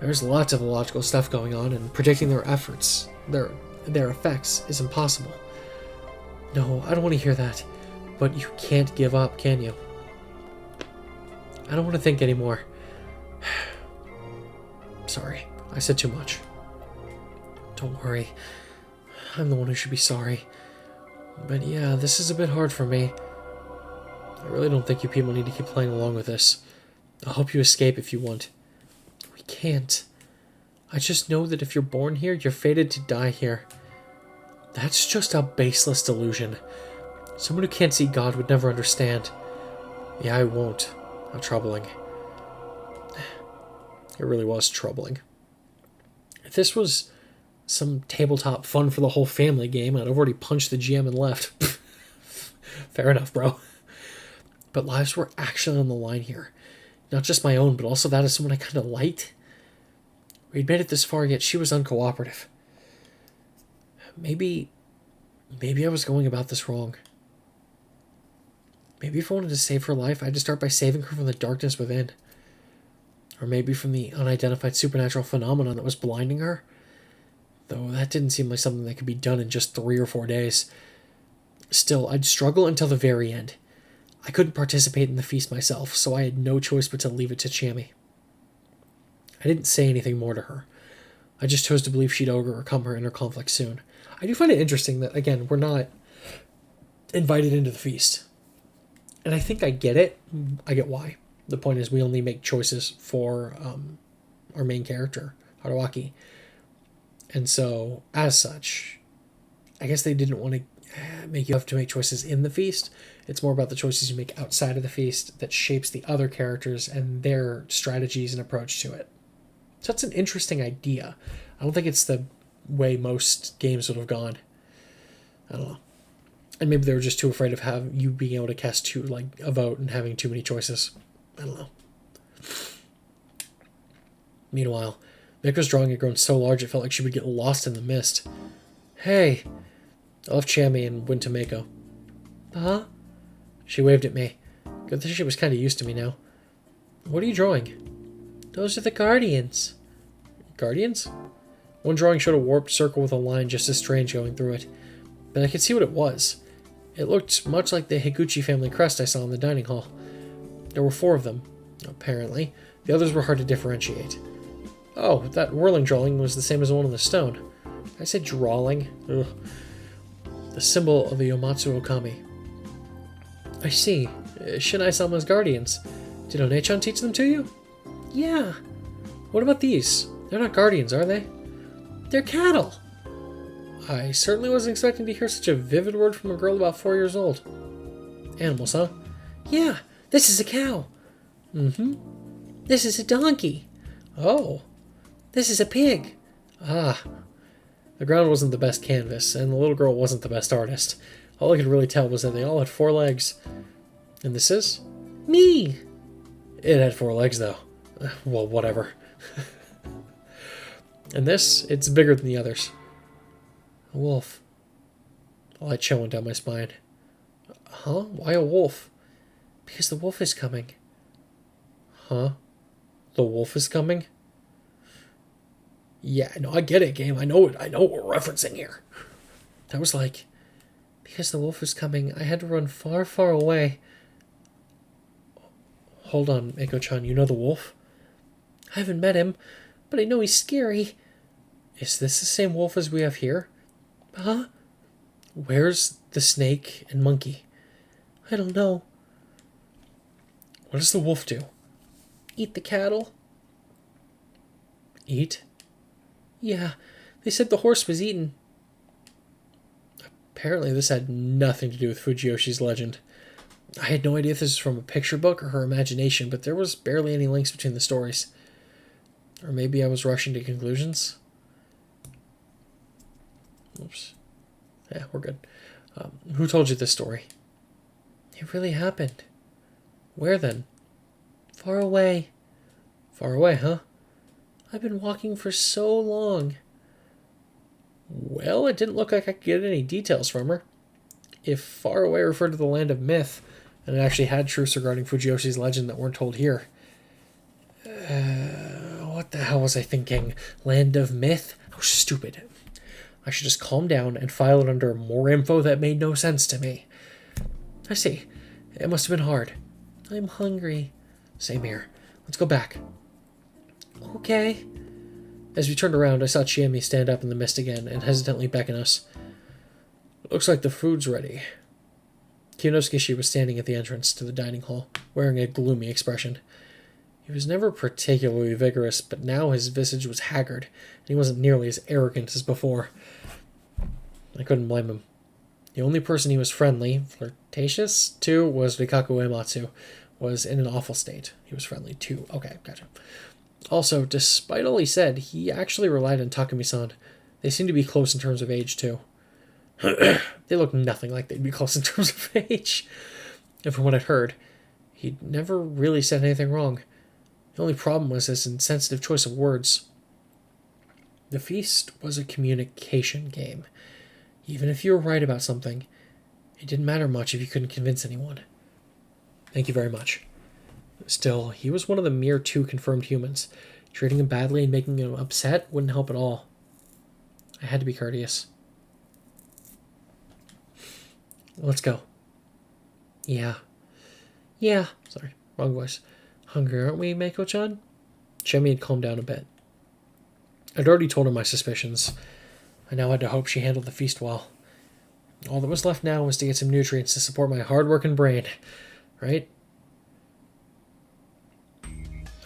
There's lots of illogical stuff going on, and predicting their efforts, their effects, is impossible. No, I don't want to hear that. But you can't give up, can you? I don't want to think anymore. Sorry, I said too much. Don't worry. I'm the one who should be sorry. But yeah, this is a bit hard for me. I really don't think you people need to keep playing along with this. I'll help you escape if you want. We can't. I just know that if you're born here, you're fated to die here. That's just a baseless delusion. Someone who can't see God would never understand. Yeah, I won't. How troubling. It really was troubling. If this was some tabletop fun for the whole family game, I'd have already punched the GM and left. Fair enough, bro. But lives were actually on the line here. Not just my own, but also that of someone I kind of liked. We'd made it this far, yet she was uncooperative. Maybe I was going about this wrong. Maybe if I wanted to save her life, I had to start by saving her from the darkness within. Or maybe from the unidentified supernatural phenomenon that was blinding her. Though that didn't seem like something that could be done in just 3 or 4 days. Still, I'd struggle until the very end. I couldn't participate in the feast myself, so I had no choice but to leave it to Chami. I didn't say anything more to her. I just chose to believe she'd overcome her inner conflict soon. I do find it interesting that, again, we're not invited into the feast. And I think I get it. I get why. The point is we only make choices for our main character, Haruaki. And so, as such, I guess they didn't want to make you have to make choices in the feast. It's more about the choices you make outside of the feast that shapes the other characters and their strategies and approach to it. So that's an interesting idea. I don't think it's the way most games would have gone. I don't know. And maybe they were just too afraid of you being able to cast a vote and having too many choices. I don't know. Meanwhile, Miko's drawing had grown so large it felt like she would get lost in the mist. Hey! I left Chami and went to Mako. Huh? She waved at me. Good thing she was kind of used to me now. What are you drawing? Those are the Guardians. Guardians? One drawing showed a warped circle with a line just as strange going through it, but I could see what it was. It looked much like the Higuchi family crest I saw in the dining hall. There were 4 of them, apparently. The others were hard to differentiate. Oh, that whirling drawing was the same as the one on the stone. Did I say drawing? Ugh. The symbol of the Yomatsu Okami. I see. Shinai-sama's guardians. Did One-chan teach them to you? Yeah. What about these? They're not guardians, are they? They're cattle. I certainly wasn't expecting to hear such a vivid word from a girl about 4 years old. Animals, huh? Yeah, this is a cow. Mm-hmm. This is a donkey. Oh. This is a pig. Ah. The ground wasn't the best canvas, and the little girl wasn't the best artist. All I could really tell was that they all had 4 legs. And this is? Me! It had 4 legs, though. Well, whatever. And this, it's bigger than the others. A wolf. A light chill went down my spine. Huh? Why a wolf? Because the wolf is coming. Huh? The wolf is coming? Yeah, no, I get it, game. I know it. I know what we're referencing here. That was like, because the wolf was coming, I had to run far, far away. Hold on, Mako-chan, you know the wolf? I haven't met him, but I know he's scary. Is this the same wolf as we have here? Huh? Where's the snake and monkey? I don't know. What does the wolf do? Eat the cattle. Eat? Yeah, they said the horse was eaten. Apparently this had nothing to do with Fujiyoshi's legend. I had no idea if this was from a picture book or her imagination, but there was barely any links between the stories. Or maybe I was rushing to conclusions? Oops. Yeah, we're good. Who told you this story? It really happened. Where then? Far away. Far away, huh? I've been walking for so long. Well, it didn't look like I could get any details from her. If far away referred to the land of myth, and it actually had truths regarding Fujiyoshi's legend that weren't told here. What the hell was I thinking? Land of myth? How stupid. I should just calm down and file it under more info that made no sense to me. I see. It must have been hard. I'm hungry. Same here. Let's go back. Okay. As we turned around, I saw Chiemi stand up in the mist again and hesitantly beckon us. Looks like the food's ready. Kinosuke was standing at the entrance to the dining hall, wearing a gloomy expression. He was never particularly vigorous, but now his visage was haggard, and he wasn't nearly as arrogant as before. I couldn't blame him. The only person he was friendly, flirtatious, to was Rikaku Uematsu, was in an awful state. He was friendly too. Okay, gotcha. Also, despite all he said, he actually relied on Takumi-san. They seemed to be close in terms of age, too. They looked nothing like they'd be close in terms of age. And from what I'd heard, he'd never really said anything wrong. The only problem was his insensitive choice of words. The feast was a communication game. Even if you were right about something, it didn't matter much if you couldn't convince anyone. Thank you very much. Still, he was one of the mere 2 confirmed humans. Treating him badly and making him upset wouldn't help at all. I had to be courteous. Let's go. Yeah. Sorry, wrong voice. Hungry, aren't we, Mako-chan? Chemi had calmed down a bit. I'd already told her my suspicions. I now had to hope she handled the feast well. All that was left now was to get some nutrients to support my hard-working brain, right?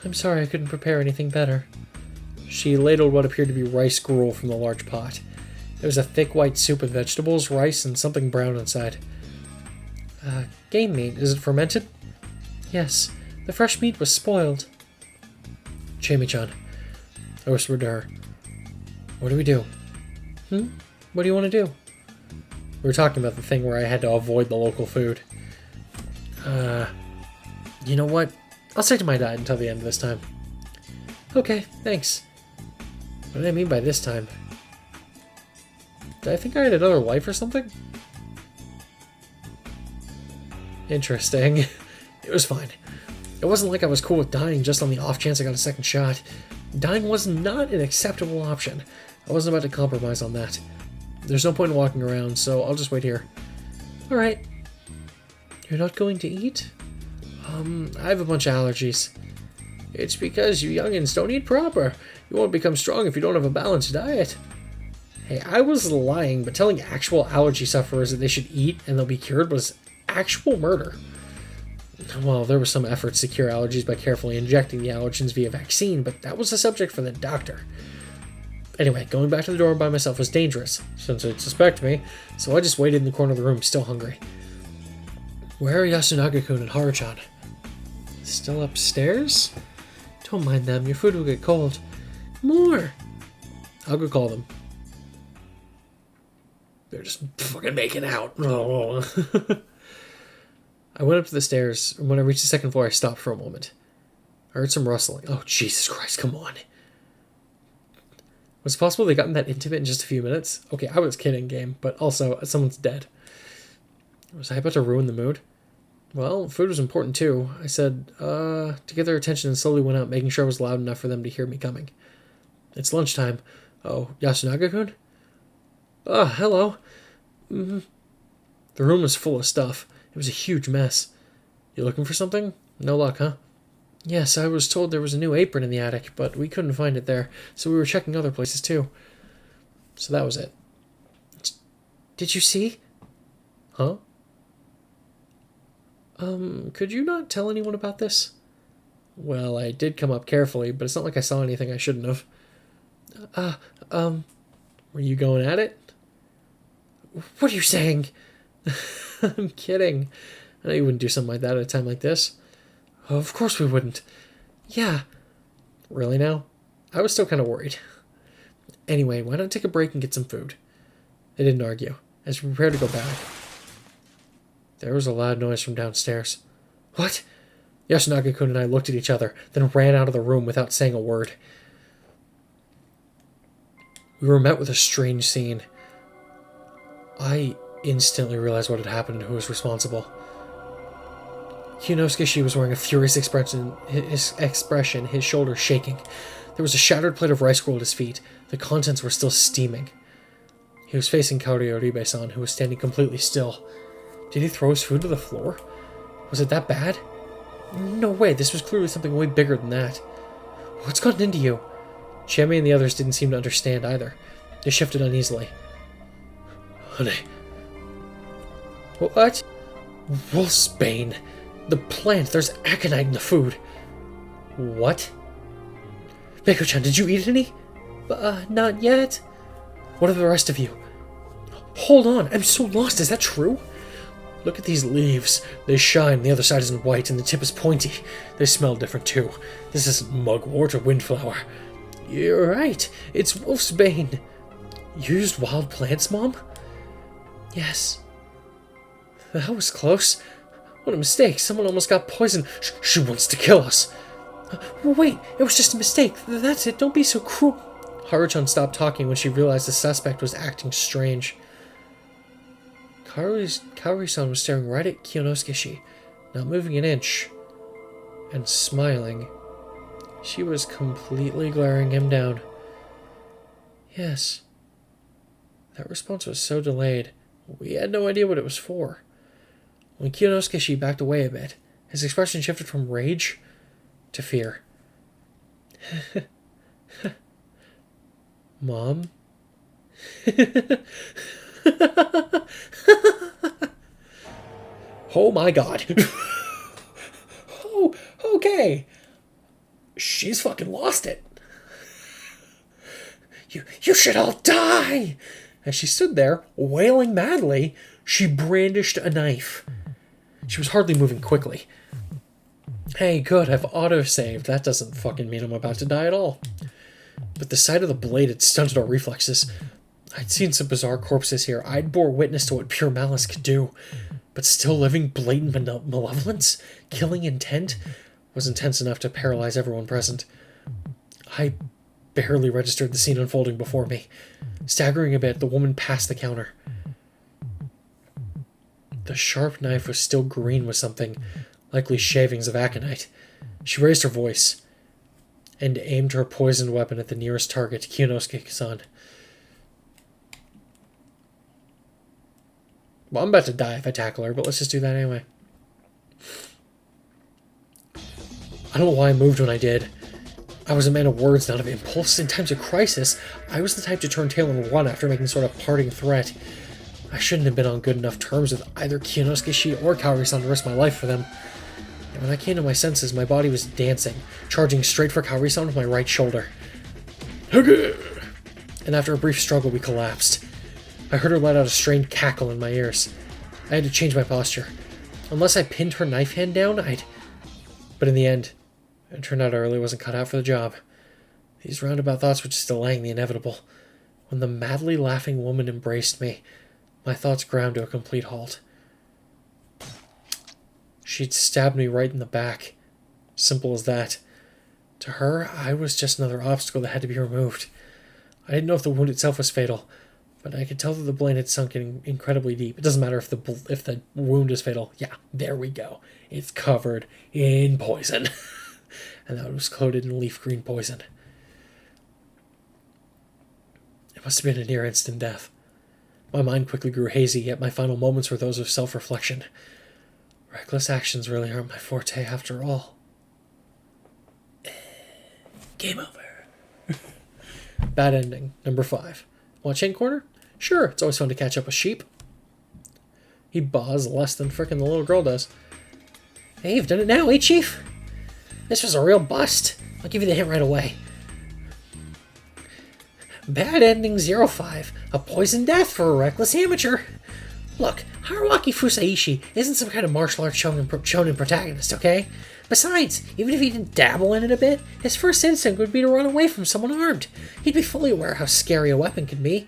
I'm sorry I couldn't prepare anything better. She ladled what appeared to be rice gruel from the large pot. It was a thick white soup with vegetables, rice, and something brown inside. Game meat. Is it fermented? Yes. The fresh meat was spoiled. Chami-chan. I whispered to her. What do we do? What do you want to do? We were talking about the thing where I had to avoid the local food. You know what? I'll stick to my diet until the end of this time. Okay, thanks. What did I mean by this time? Did I think I had another life or something? Interesting. It was fine. It wasn't like I was cool with dying just on the off chance I got a second shot. Dying was not an acceptable option. I wasn't about to compromise on that. There's no point in walking around, so I'll just wait here. Alright. You're not going to eat? I have a bunch of allergies. It's because you youngins don't eat proper. You won't become strong if you don't have a balanced diet. Hey, I was lying, but telling actual allergy sufferers that they should eat and they'll be cured was actual murder. Well, there was some efforts to cure allergies by carefully injecting the allergens via vaccine, but that was a subject for the doctor. Anyway, going back to the dorm by myself was dangerous, since they'd suspect me, so I just waited in the corner of the room, still hungry. Where are Yasunaga-kun and Haru-chan? Still upstairs? Don't mind them, your food will get cold. More! I'll go call them. They're just fucking making out. I went up to the stairs, and when I reached the second floor, I stopped for a moment. I heard some rustling. Oh, Jesus Christ, come on. Was it possible they gotten that intimate in just a few minutes? Okay, I was kidding, game, but also, someone's dead. Was I about to ruin the mood? Well, food was important too. I said, to get their attention and slowly went out, making sure I was loud enough for them to hear me coming. It's lunchtime. Oh, Yasunaga-kun? Hello. The room was full of stuff. It was a huge mess. You looking for something? No luck, huh? Yes, I was told there was a new apron in the attic, but we couldn't find it there, so we were checking other places too. So that was it. Did you see? Huh? Could you not tell anyone about this? Well, I did come up carefully, but it's not like I saw anything I shouldn't have. Were you going at it? What are you saying? I'm kidding. I know you wouldn't do something like that at a time like this. Of course we wouldn't. Yeah. Really now? I was still kind of worried. Anyway, why not take a break and get some food? They didn't argue, as we prepared to go back. There was a loud noise from downstairs. What? Yasunaga-kun and I looked at each other, then ran out of the room without saying a word. We were met with a strange scene. I instantly realized what had happened and who was responsible. Kyonosuke was wearing a furious expression, his shoulders shaking. There was a shattered plate of rice gruel at his feet. The contents were still steaming. He was facing Kaori Oribe-san, who was standing completely still. Did he throw his food to the floor? Was it that bad? No way, this was clearly something way bigger than that. What's gotten into you? Chami and the others didn't seem to understand either. They shifted uneasily. Honey. What? Wolfsbane. The plant. There's aconite in the food. What? Meiko-chan, did you eat any? Not yet. What of the rest of you? Hold on, I'm so lost. Is that true? Look at these leaves. They shine, the other side isn't white, and the tip is pointy. They smell different too. This isn't mugwort or windflower. You're right. It's wolfsbane. You used wild plants, Mom? Yes. That was close. What a mistake. Someone almost got poisoned. She wants to kill us. Wait, it was just a mistake. That's it. Don't be so cruel. Haru-chan stopped talking when she realized the suspect was acting strange. Kaori-san was staring right at Kyonosuke, not moving an inch, and smiling. She was completely glaring him down. Yes. That response was so delayed, we had no idea what it was for. When Kyonosuke backed away a bit, his expression shifted from rage to fear. Mom? Oh my god. Oh, okay. She's fucking lost it. You should all die! As she stood there, wailing madly, she brandished a knife. She was hardly moving quickly. Hey, good, I've autosaved. That doesn't fucking mean I'm about to die at all. But the sight of the blade had stunted our reflexes. I'd seen some bizarre corpses here. I'd bore witness to what pure malice could do. But still living blatant malevolence, killing intent, was intense enough to paralyze everyone present. I barely registered the scene unfolding before me. Staggering a bit, the woman passed the counter. The sharp knife was still green with something, likely shavings of aconite. She raised her voice and aimed her poisoned weapon at the nearest target, Kyonosuke-san. Well, I'm about to die if I tackle her, but let's just do that anyway. I don't know why I moved when I did. I was a man of words, not of impulse. In times of crisis, I was the type to turn tail and run after making sort of parting threat. I shouldn't have been on good enough terms with either Kyonosuke or Kaori-san to risk my life for them. And when I came to my senses, my body was dancing, charging straight for Kaori-san with my right shoulder. And after a brief struggle, we collapsed. I heard her let out a strained cackle in my ears. I had to change my posture. Unless I pinned her knife hand down, But in the end, it turned out I really wasn't cut out for the job. These roundabout thoughts were just delaying the inevitable. When the madly laughing woman embraced me, my thoughts ground to a complete halt. She'd stabbed me right in the back. Simple as that. To her, I was just another obstacle that had to be removed. I didn't know if the wound itself was fatal, but I could tell that the blade had sunk in incredibly deep. It doesn't matter if the wound is fatal. Yeah, there we go. It's covered in poison. And that was coated in leaf green poison. It must have been a near instant death. My mind quickly grew hazy, yet my final moments were those of self-reflection. Reckless actions really aren't my forte after all. Game over. Bad ending. Number 5. Want chain corner? Sure, it's always fun to catch up with sheep. He baws less than frickin' the little girl does. Hey, you've done it now, eh, Chief? This was a real bust. I'll give you the hint right away. Bad ending 05. A poison death for a reckless amateur. Look, Haruaki Fusaishi isn't some kind of martial arts shonen protagonist, okay? Besides, even if he didn't dabble in it a bit, his first instinct would be to run away from someone armed. He'd be fully aware how scary a weapon can be.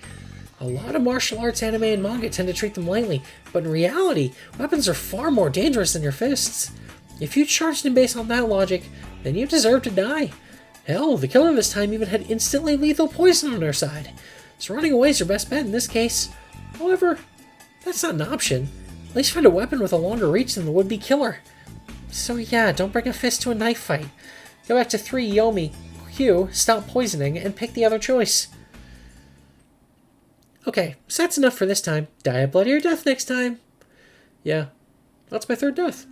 A lot of martial arts anime and manga tend to treat them lightly, but in reality, weapons are far more dangerous than your fists. If you charged him based on that logic, then you deserve to die. Hell, the killer this time even had instantly lethal poison on her side. So running away is your best bet in this case. However, that's not an option. At least find a weapon with a longer reach than the would-be killer. So yeah, don't bring a fist to a knife fight. Go back to 3 Yomi, Q, stop poisoning, and pick the other choice. Okay, so that's enough for this time. Die a bloodier death next time. Yeah, that's my 3rd death.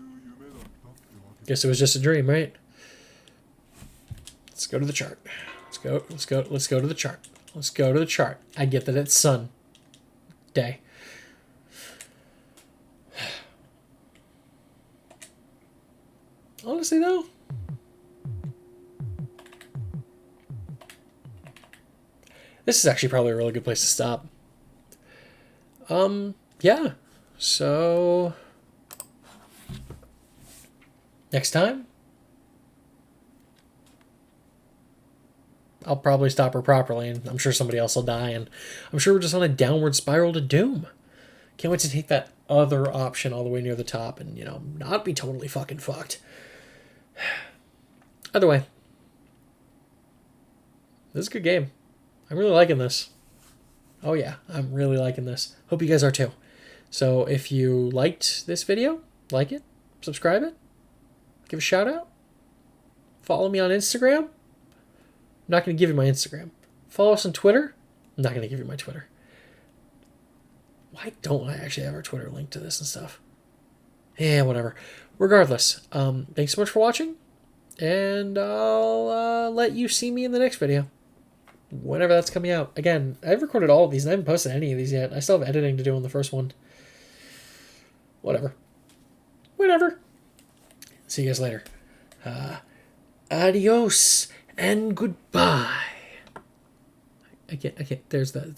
Guess it was just a dream, right? Let's go to the chart. Let's go to the chart. Let's go to the chart. I get that it's sun day. Honestly, though, this is actually probably a really good place to stop. Yeah. So, next time, I'll probably stop her properly, and I'm sure somebody else will die, and I'm sure we're just on a downward spiral to doom. Can't wait to take that other option all the way near the top and, you know, not be totally fucking fucked. Either way, this is a good game. I'm really liking this. Oh yeah, I'm really liking this. Hope you guys are too. So if you liked this video, like it, subscribe it, give a shout out, follow me on Instagram. I'm not going to give you my Instagram. Follow us on Twitter. I'm not going to give you my Twitter. Why don't I actually have our Twitter link to this and stuff? Yeah, whatever. Regardless, thanks so much for watching, and I'll let you see me in the next video. whenever that's coming out. Again, I've recorded all of these and I haven't posted any of these yet. I still have editing to do on the first one. Whatever. See you guys later. Adios and goodbye. I can't, there's the